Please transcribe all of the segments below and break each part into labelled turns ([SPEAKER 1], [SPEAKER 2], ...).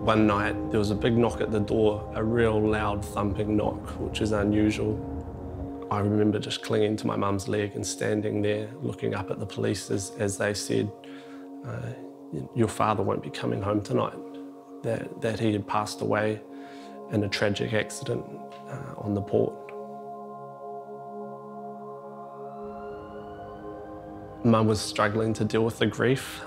[SPEAKER 1] One night, there was a big knock at the door, a real loud thumping knock, which is unusual. I remember just clinging to my mum's leg and standing there looking up at the police as they said, your father won't be coming home tonight, that he had passed away in a tragic accident on the port. Mum was struggling to deal with the grief.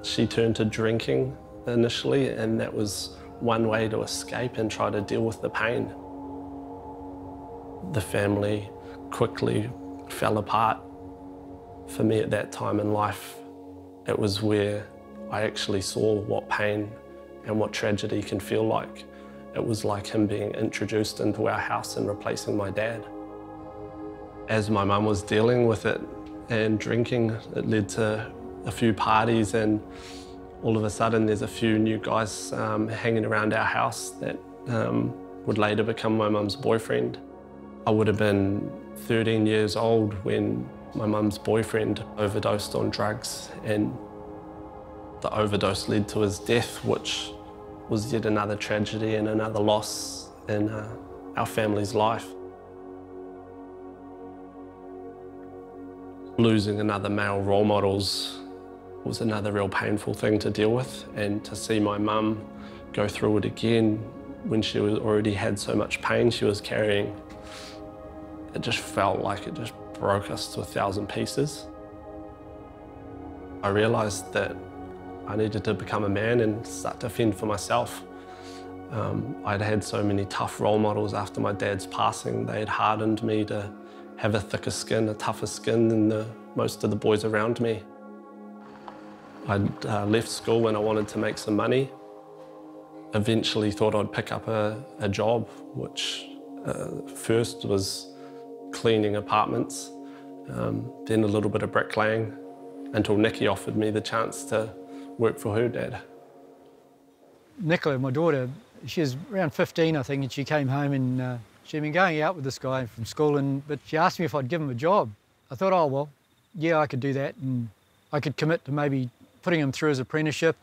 [SPEAKER 1] She turned to drinking initially, and that was one way to escape and try to deal with the pain. The family quickly fell apart. For me at that time in life, it was where I actually saw what pain and what tragedy can feel like. It was like him being introduced into our house and replacing my dad. As my mum was dealing with it and drinking, it led to a few parties, and all of a sudden there's a few new guys hanging around our house that would later become my mum's boyfriend. I would have been 13 years old when my mum's boyfriend overdosed on drugs, and the overdose led to his death, which was yet another tragedy and another loss in our family's life. Losing another male role model was another real painful thing to deal with, and to see my mum go through it again when she already had so much pain she was carrying, it just felt like it just broke us to 1,000 pieces. I realised that I needed to become a man and start to fend for myself. I'd had so many tough role models after my dad's passing. They had hardened me to have a thicker skin, a tougher skin than most of the boys around me. I'd left school when I wanted to make some money. Eventually thought I'd pick up a job, which first was cleaning apartments, then a little bit of bricklaying, until Nikki offered me the chance to work for her dad.
[SPEAKER 2] Nicola, my daughter, she was around 15, I think, and she came home and she'd been going out with this guy from school, but she asked me if I'd give him a job. I thought, oh, well, yeah, I could do that, and I could commit to maybe putting him through his apprenticeship.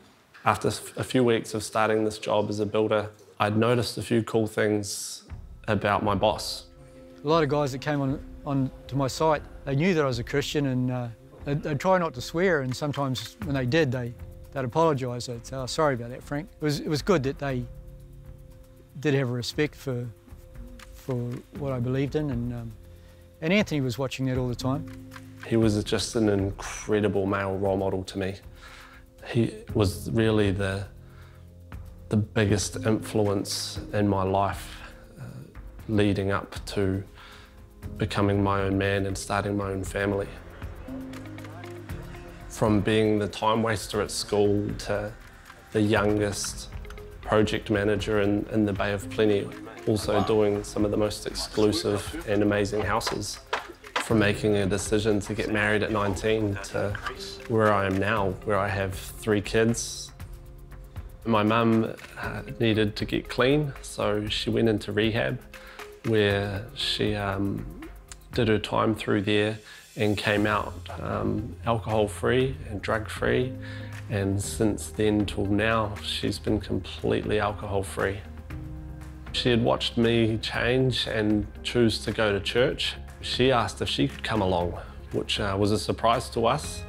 [SPEAKER 1] After a few weeks of starting this job as a builder, I'd noticed a few cool things about my boss.
[SPEAKER 2] A lot of guys that came on to my site, they knew that I was a Christian, and they'd try not to swear, and sometimes when they did, they'd apologise. They'd say, oh, sorry about that, Frank. It was good that they did have a respect for what I believed in, and Anthony was watching that all the time.
[SPEAKER 1] He was just an incredible male role model to me. He was really the biggest influence in my life leading up to becoming my own man and starting my own family. From being the time waster at school to the youngest project manager in the Bay of Plenty, also doing some of the most exclusive and amazing houses. From making a decision to get married at 19 to where I am now, where I have 3 kids. My mum needed to get clean, so she went into rehab, where she did her time through there and came out alcohol-free and drug-free. And since then till now, she's been completely alcohol-free. She had watched me change and choose to go to church. She asked if she could come along, which was a surprise to us,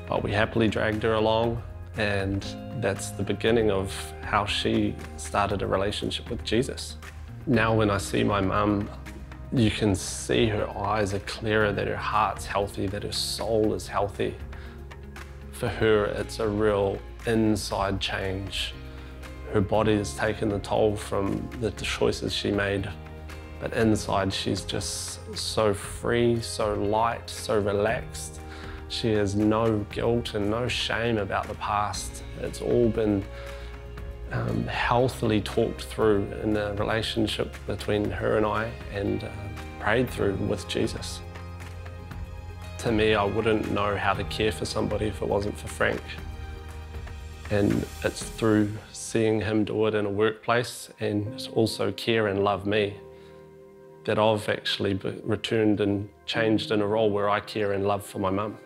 [SPEAKER 1] but we happily dragged her along, and that's the beginning of how she started a relationship with Jesus. Now when I see my mum, you can see her eyes are clearer, that her heart's healthy, that her soul is healthy. For her, it's a real inside change. Her body has taken the toll from the choices she made, but inside she's just so free, so light, so relaxed. She has no guilt and no shame about the past. It's all been healthily talked through in the relationship between her and I, and prayed through with Jesus. To me, I wouldn't know how to care for somebody if it wasn't for Frank. And it's through seeing him do it in a workplace and also care and love me that I've actually returned and changed in a role where I care and love for my mum.